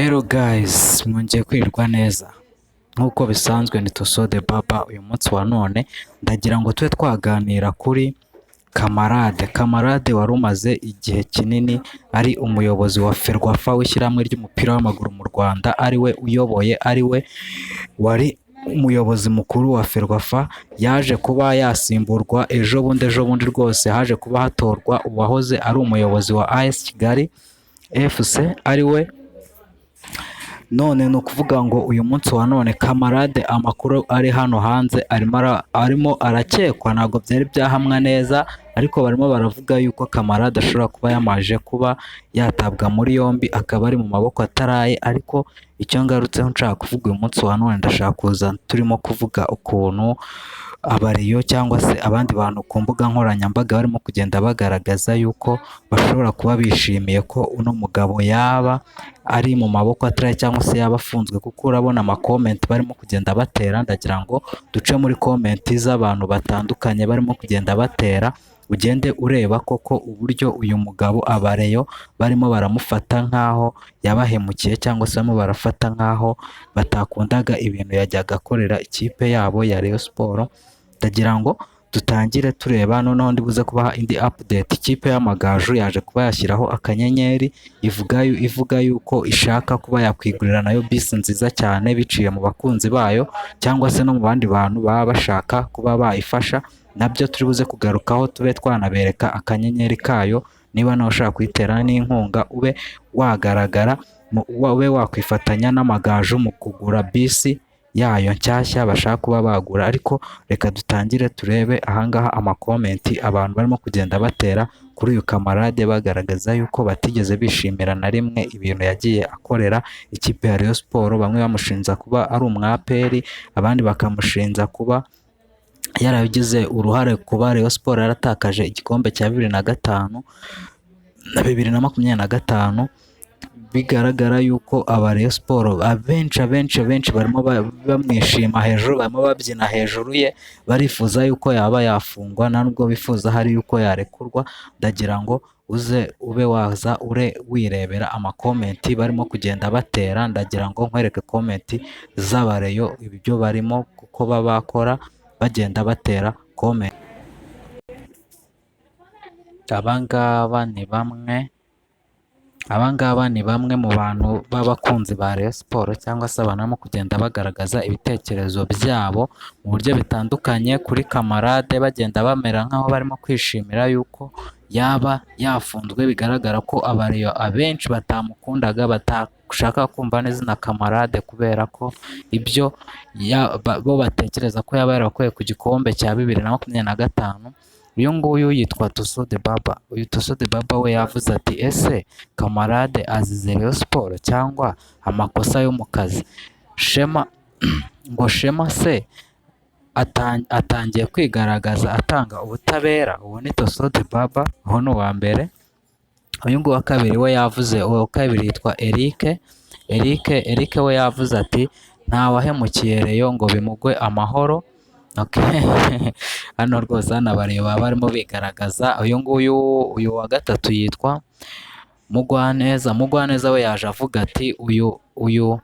Hello guys, mwongeye kwirirwa neza nk'uko bisanzwe ni Tuso the Baba. Uyu munsi wa none ndagira ngo tube twaganira kuri Kamarade wari umaze igihe kinini ari umuyobozi wa Ferwafa w'ishyirahamwe ry'umupira w'amaguru mu Rwanda, ariwe uyoboye, ariwe wari umuyobozi mukuru wa Ferwafa. Yaje kuba yasimburwa ejo bundi rwose haje kuba hatorwa uwahoze ari umuyobozi wa AS Kigali FC, ariwe none ni ukuvuga ngo uyu munsi wa none Kamarade, amakuru ari hano hanze arimo arakekwa, ntabwo byari byahamwa neza, ariko barimo baravuga yuko Kamarade ashobora kuba yamaje kuba yatabwa muri yombi, akaba ari mu maboko ataraye. Ariko icyo ngarutseho nshaka kuvuga uyu munsi wa none, ndashaka kuza turimo kuvuga ukuntu abariyo cyangwa se abandi bantu ku mbuga nkoranyambaga barimo kugenda bagaragaza yuko bashobora kuba bishimiye ko uno mugabo yaba ari mu maboko ataraye cyangwa se yaba afunzwe, kuko urabona amakomenti barimo kugenda batera. Ndagira ngo duce muri komenti z'abantu batandukanye barimo kugenda batera, ugende ureba koko uburyo uyu mugabo abareyo barimo baramufata nk'aho yabahemukiye, cyangwa se barimo barafata nk'aho batakundaga ibintu yajyaga akorera ikipe yabo ya Rayon Sport. Ndagira ngo dutangire tureba, noneho ndibuze kubaha indi update. Ikipe y'Amagaju yaje kuba yashyiraho akanyenyeri ivuga yuko ishaka kuba yakwigurira nayo bisi nziza cyane biciye mu bakunzi bayo, cyangwa se no mu bandi bantu baba bashaka kuba bayifasha. Nabyo turi buze kugarukaho, tube twanabereka akanyenyeri kayo. Niba nawe ushaka kuyitera n'inkunga, ube wagaragara, ube wakwifatanya n'Amagaju mu kugura bisi yayo nshyashya bashaka kuba bagura. Ariko reka dutangire turebe ahangaha amakomenti abantu barimo kugenda batera kuri uyu Kamarade, bagaragaza yuko batigeze bishimira na rimwe ibintu yagiye akorera ikipe ya Rayon Sport. Bamwe bamushinja kuba ari umwaperi, abandi bakamushinja kuba yaragize uruhare kuba Rayon Sport yaratakaje igikombe cya 2025, bigaragara yuko aba Rayon Sport abenshi barimo bamwishima hejuru, barimo babyina hejuru ye, barifuza yuko yaba yafungwa, nubwo bifuza hari yuko yarekurwa. Ndagira ngo uze ube waza wirebera amakomenti barimo kugenda batera. Ndagira ngo nkwereke komenti z'abareyo ibyo barimo kuko baba bakora bagenda batera komenti. Abangaba ni bamwe mu bantu b'abakunzi ba Rayon Sport, cyangwa se abantu barimo kugenda bagaragaza ibitekerezo byabo mu buryo bitandukanye kuri Kamarade, bagenda bamera nk'aho barimo kwishimira yuko yaba yafunzwe. Bigaragara ko abariyo abenshi batamukundaga, batashaka kumva n'izina Kamarade, kubera ko ibyo bo batekereza ko yaba yarakuye ku gikombe cya 2025. Uyu nguyu yitwa Tuso the Baba. Uyu Tuso the Baba we yavuze ati, ese Kamarade azize Rayon Sport cyangwa amakosa yo mu kazi? Shema se atangiye kwigaragaza atanga ubutabera? Uwo ni Tuso the Baba, uwo ni uwa mbere. Uyu nguyu wa kabiri we yavuze, uwa kabiri yitwa Eric we yavuze ati, nta wahemukiye Rayon ngo bimugwe amahoro. Hano rwose hano abareba barimo bigaragaza. Uyu wa gatatu yitwa Mugwaneza we yaje avuga ati, uyu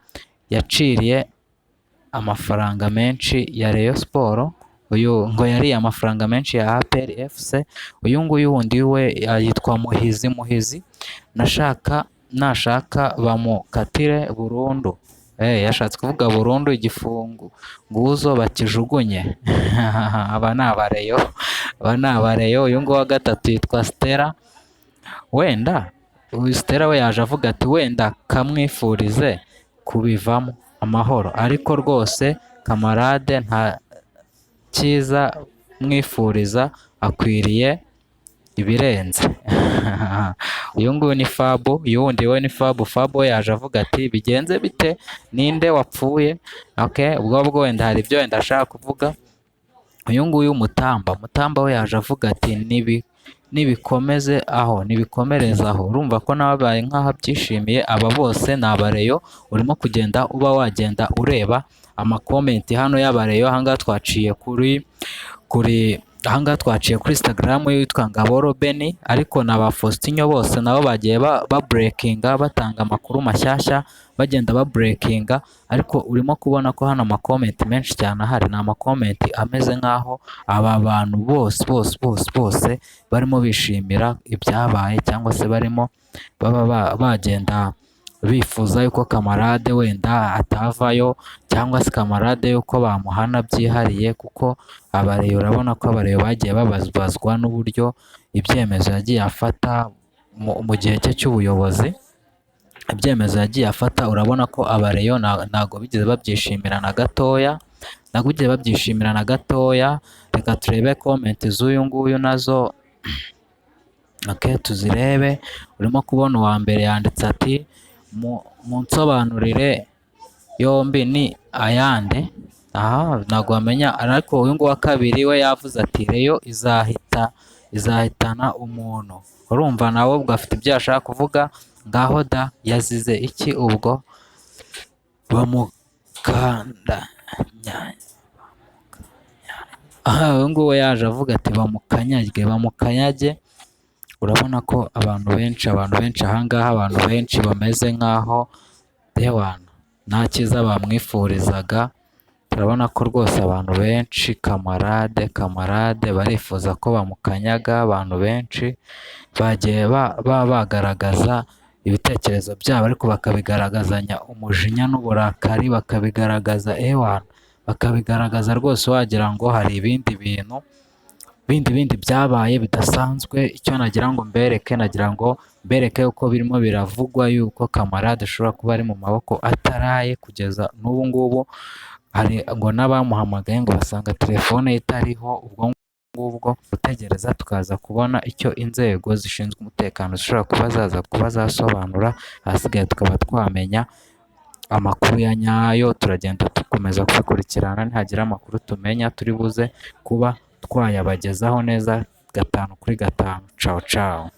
yaciriye amafaranga menshi ya Rayon Sport, uyu ngo yariye amafaranga menshi ya APR FC. Uyu nguyu wundi we yitwa Muhizi, nashaka bamukatire burundu. Yashatse kuvuga burundu igifunguzo bakijugunye. aba ni abareyo. Uyu nguyu wa gatatu yitwa Stella. Stella we yaje avuga ati, wenda kamwifurize kubivamo amahoro, ariko rwose Kamarade nta cyiza mwifuriza, akwiriye ibirenze. Uyu nguyu ni Fabo. Uyu wundi we ni Fabo we yaje avuga ati, bigenze bite, ninde wapfuye? Ubwo wenda hari ibyo wenda ashaka kuvuga. Uyu nguyu Mutamba we yaje avuga ati, nibikomereza aho. Urumva ko nababaye nk'aho byishimiye. Aba bose ni abareyo, urimo kugenda uba wagenda ureba amakomenti hano y'abareyo. Ahangaha twaciye kuri ahangaha twaciye kuri Instagram y'uwitwa Ngaboro Beni ariko na ba Faustinho bose nabo bagiye baburekinga batanga amakuru mashyashya bagenda baburekinga, ariko urimo kubona ko hano amakomenti menshi cyane ahari ni amakomenti ameze nk'aho aba bantu bose barimo bishimira ibyabaye cyangwa se barimo bagenda bifuza yuko kamarade wenda atavayo cyangwa se kamarade yuko bamuhana byihariye, kuko abareyo urabona ko abareyo bagiye babazwa n'uburyo ibyemezo yagiye afata mu gihe cye cy'ubuyobozi. Ibyemezo yagiye afata urabona ko abareyo ntabwo bigeze babyishimira na gatoya, ntabwo bigeze babyishimira na gatoya. Reka turebe komenti z'uyu nguyu nazo, tuzirebe. Urimo kubona uwa mbere yanditse ati munsobanurire yombi ni ayande. Aha ntabwo wamenya, ariko uyu nguyu wa kabiri we yavuze ati reyo izahitana umuntu. Urumva nawe ubwo afite ibyo yashaka kuvuga. Ngaho da yazize iki ubwo? Bamukanda. Uyu nguyu yaje avuga ati bamukanyage. Urabona ko abantu benshi ahangaha, abantu benshi bameze nk'aho dewana nta cyiza bamwifurizaga. Turabona ko rwose abantu benshi kamarade barifuza ko bamukanyaga. Abantu benshi bagiye bagaragaza ibitekerezo byabo, ariko bakabigaragazanya umujinya n'uburakari, bakabigaragaza rwose wagira ngo hari ibindi bintu bindi byabaye bidasanzwe. Icyo nagira ngo mbereke uko birimo biravugwa yuko kamarade ashobora kuba ari mu maboko ataraye kugeza n'ubu ngubu. Hari ngo n'abamuhamagaye ngo basanga telefone ye itariho. Ubwo ngubwo gutegereza tukaza kubona icyo inzego zishinzwe umutekano zishobora kuba zaza kuba zasobanura. Ahasigaye tukaba twamenya amakuru ya nyayo, turagenda dukomeza kubikurikirana. Nihagira amakuru tumenya turi buze kuba twayabagezaho neza 5/5. Ciao ciao.